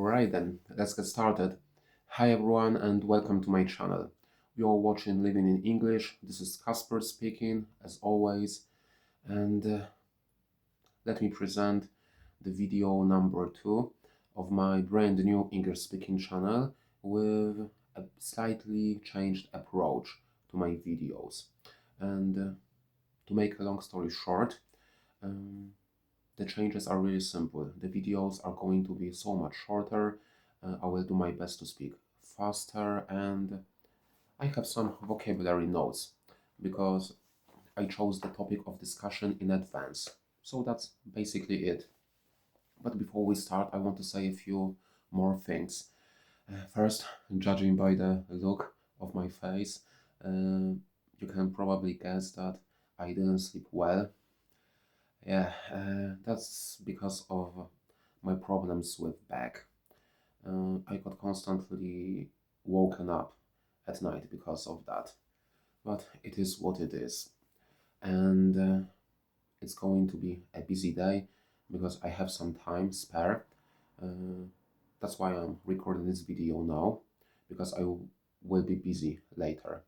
Alright then, let's get started. Hi everyone and welcome to my channel. You are watching Living in English. This is Casper speaking, as always, and let me present the video number 2 of my brand new English speaking channel with a slightly changed approach to my videos. And to make a long story short, the changes are really simple. The videos are going to be so much shorter. I will do my best to speak faster, and I have some vocabulary notes because I chose the topic of discussion in advance. So that's basically it. But before we start, I want to say a few more things. First, judging by the look of my face, you can probably guess that I didn't sleep well. Yeah, that's because of my problems with back. I got constantly woken up at night because of that. But it is what it is. And it's going to be a busy day because I have some time spare. That's why I'm recording this video now, because I will be busy later.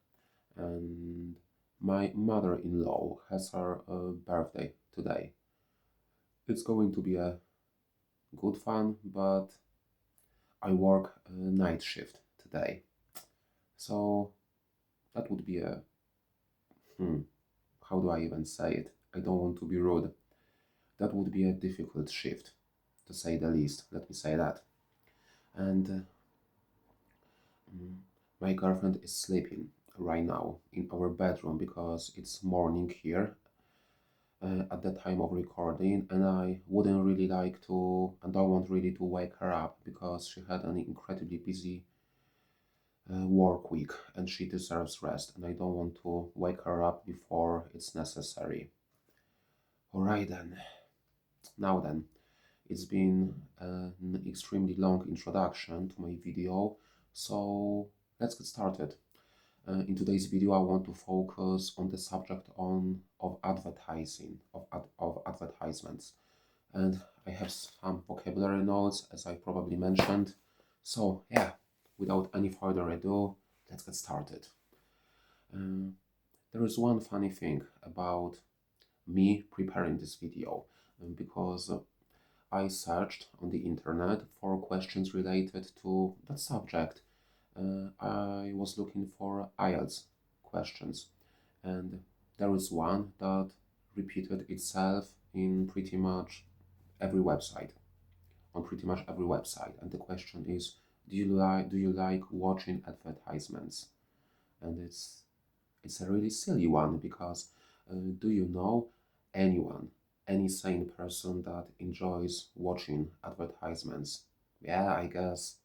And my mother-in-law has her birthday today. It's going to be a good fun, but I work a night shift today. So that would be a, how do I even say it? I don't want to be rude. That would be a difficult shift, to say the least. Let me say that. And my girlfriend is sleeping right now in our bedroom because it's morning here at the time of recording, and I wouldn't really like to, and don't want really to wake her up because she had an incredibly busy work week and she deserves rest, and I don't want to wake her up before it's necessary. Alright then, now then, it's been an extremely long introduction to my video, so let's get started. In today's video, I want to focus on the subject of advertising, of advertisements. And I have some vocabulary notes, as I probably mentioned. So yeah, without any further ado, let's get started. There is one funny thing about me preparing this video, because I searched on the internet for questions related to that subject. I was looking for IELTS questions, and there is one that repeated itself in pretty much every website, and the question is, do you like watching advertisements? And it's a really silly one because do you know anyone, any sane person that enjoys watching advertisements? Yeah, I guess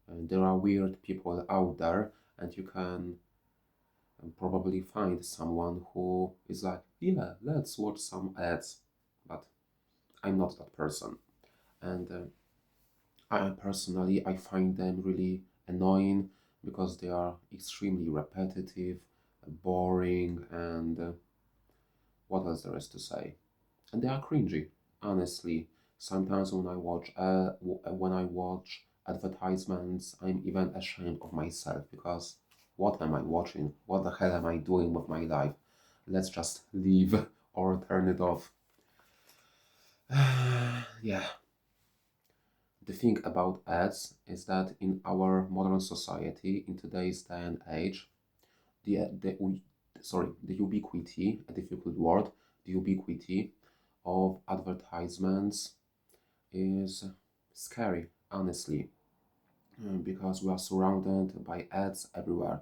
there are weird people out there, and you can probably find someone who is like, yeah, let's watch some ads, but I'm not that person. And I find them really annoying because they are extremely repetitive, boring, and what else there is to say? And they are cringy, honestly. Sometimes when I watch advertisements, I'm even ashamed of myself because what am I watching? What the hell am I doing with my life? Let's just leave or turn it off. Yeah. The thing about ads is that in our modern society, in today's day and age, the ubiquity, a difficult word, the ubiquity of advertisements is scary, honestly, because we are surrounded by ads everywhere.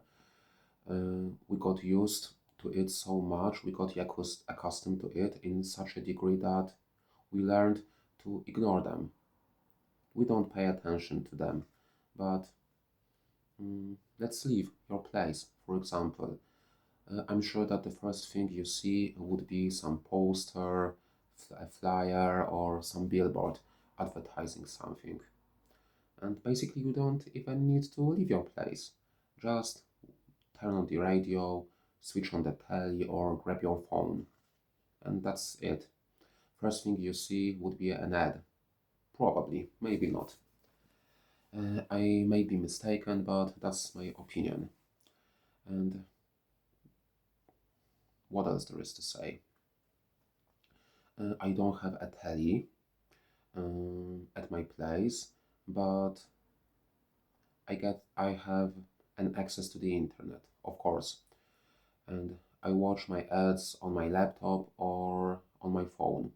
We got used to it so much, we got accustomed to it in such a degree that we learned to ignore them. We don't pay attention to them, but let's leave your place, for example. I'm sure that the first thing you see would be some poster, a flyer, or some billboard advertising something. And basically, you don't even need to leave your place. Just turn on the radio, switch on the telly, or grab your phone. And that's it. First thing you see would be an ad. Probably, maybe not. I may be mistaken, but that's my opinion. And what else there is to say? I don't have a telly at my place, but I have an access to the internet, of course, and I watch my ads on my laptop or on my phone,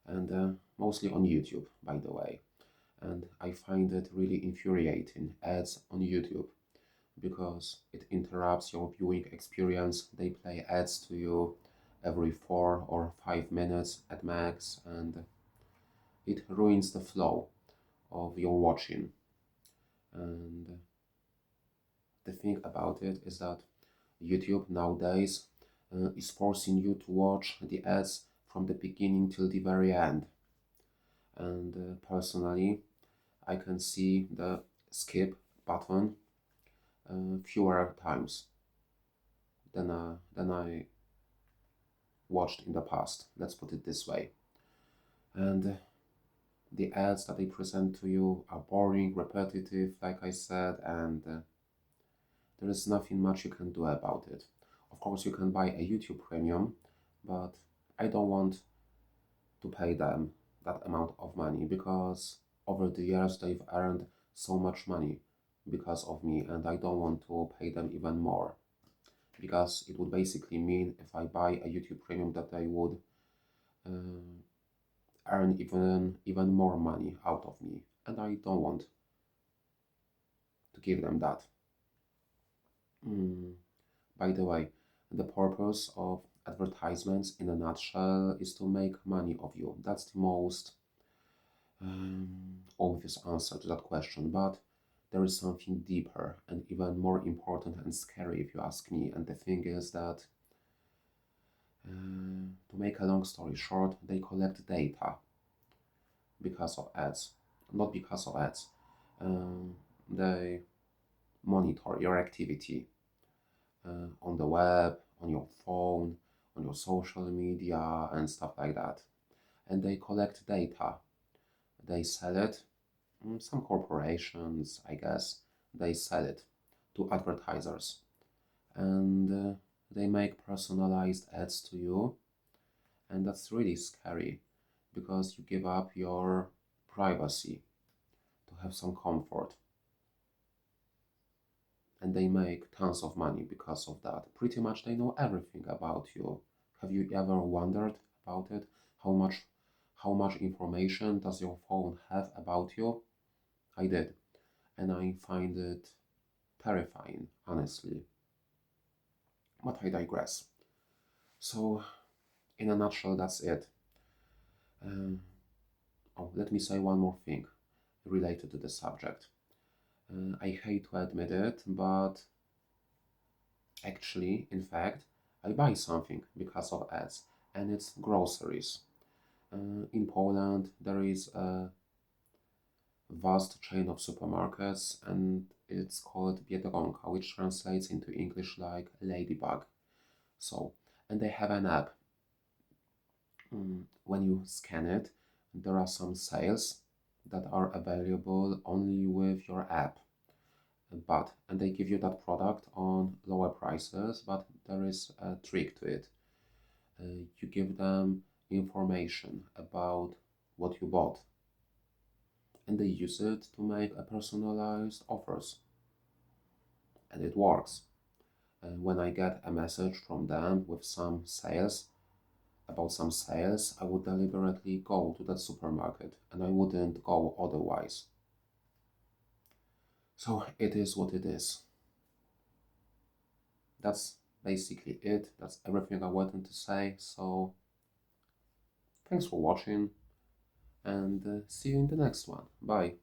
and mostly on YouTube, by the way. And I find it really infuriating, ads on YouTube, because it interrupts your viewing experience. They play ads to you every 4 or 5 minutes at max, and it ruins the flow of your watching. And the thing about it is that YouTube nowadays is forcing you to watch the ads from the beginning till the very end. And personally, I can see the skip button fewer times than I watched in the past. Let's put it this way. And the ads that they present to you are boring, repetitive, like I said, and there is nothing much you can do about it. Of course, you can buy a YouTube Premium, but I don't want to pay them that amount of money because over the years they've earned so much money because of me, and I don't want to pay them even more, because it would basically mean if I buy a YouTube Premium that I would earn even more money out of me, and I don't want to give them that. By the way, the purpose of advertisements in a nutshell is to make money of you. That's the most obvious answer to that question, but there is something deeper and even more important and scary if you ask me. And the thing is that, to make a long story short, they collect data because of ads, not because of ads. They monitor your activity on the web, on your phone, on your social media, and stuff like that. And they collect data. They sell it. Some corporations, I guess, they sell it to advertisers. And they make personalized ads to you. And that's really scary because you give up your privacy to have some comfort. And they make tons of money because of that. Pretty much they know everything about you. Have you ever wondered about it? How much information does your phone have about you? I did, and I find it terrifying, honestly. But I digress. So, in a nutshell, that's it. Let me say one more thing related to the subject. I hate to admit it, but actually, in fact, I buy something because of ads, and it's groceries. In Poland, there is a vast chain of supermarkets, and it's called Biedronka, which translates into English like ladybug. So, and they have an app. When you scan it, there are some sales that are available only with your app. And they give you that product on lower prices, but there is a trick to it. You give them information about what you bought, and they use it to make a personalized offers, and it works. And when I get a message from them with some sales, about some sales, I would deliberately go to that supermarket, and I wouldn't go otherwise. So it is what it is. That's basically it. That's everything I wanted to say. So thanks for watching, and see you in the next one. Bye.